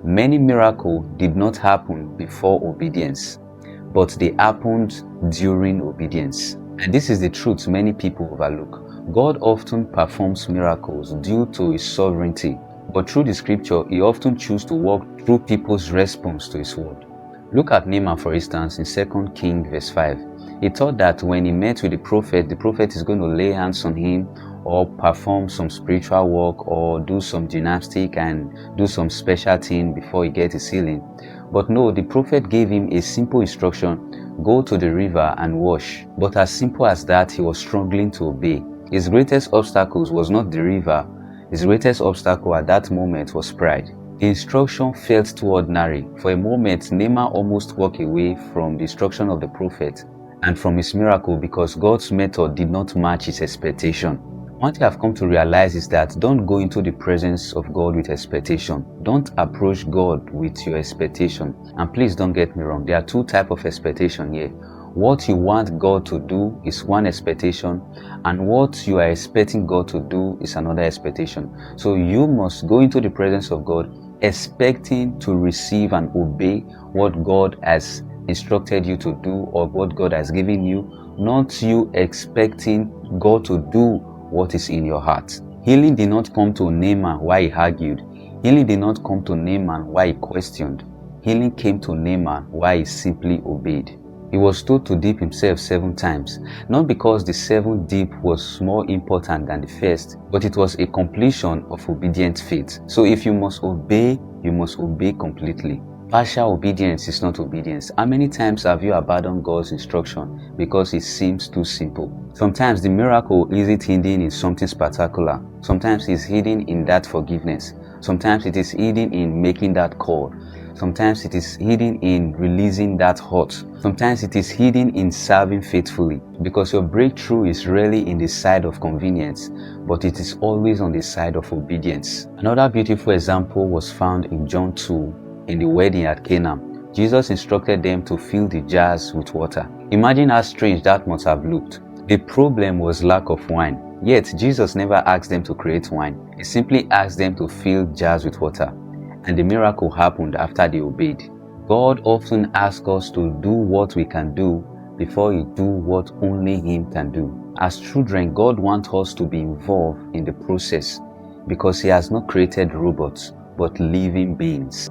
Many miracles did not happen before obedience, but they happened during obedience. And this is the truth many people overlook. God often performs miracles due to His sovereignty, but through the scripture, He often chooses to work through people's response to His word. Look at Naaman, for instance, in 2 Kings verse 5. He thought that when he met with the prophet is going to lay hands on him or perform some spiritual work or do some gymnastic and do some special thing before he gets his healing. But no, the prophet gave him a simple instruction: go to the river and wash. But as simple as that, he was struggling to obey. His greatest obstacle was not the river. His greatest obstacle at that moment was pride. The instruction felt too ordinary. For a moment, Naaman almost walked away from the instruction of the prophet and from his miracle because God's method did not match his expectation. One thing I've come to realize is that don't go into the presence of God with expectation. Don't approach God with your expectation. And please don't get me wrong, there are two types of expectation here. What you want God to do is one expectation, and what you are expecting God to do is another expectation. So you must go into the presence of God expecting to receive and obey what God has instructed you to do or what God has given you, not you expecting God to do what is in your heart. Healing did not come to Naaman while he argued. Healing did not come to Naaman while he questioned. Healing came to Naaman while he simply obeyed. He was told to dip himself 7 times, not because the 7th dip was more important than the first, but it was a completion of obedient faith. So if you must obey completely. Partial obedience is not obedience. How many times have you abandoned God's instruction because it seems too simple? Sometimes the miracle isn't hidden in something spectacular. Sometimes it's hidden in that forgiveness. Sometimes it is hidden in making that call. Sometimes it is hidden in releasing that hurt. Sometimes it is hidden in serving faithfully, because your breakthrough is rarely in the side of convenience, but it is always on the side of obedience. Another beautiful example was found in John 2 in the wedding at Cana. Jesus instructed them to fill the jars with water. Imagine how strange that must have looked. The problem was lack of wine. Yet Jesus never asked them to create wine. He simply asked them to fill jars with water. And the miracle happened after they obeyed. God often asks us to do what we can do before He do what only Him can do. As children, God wants us to be involved in the process because He has not created robots but living beings.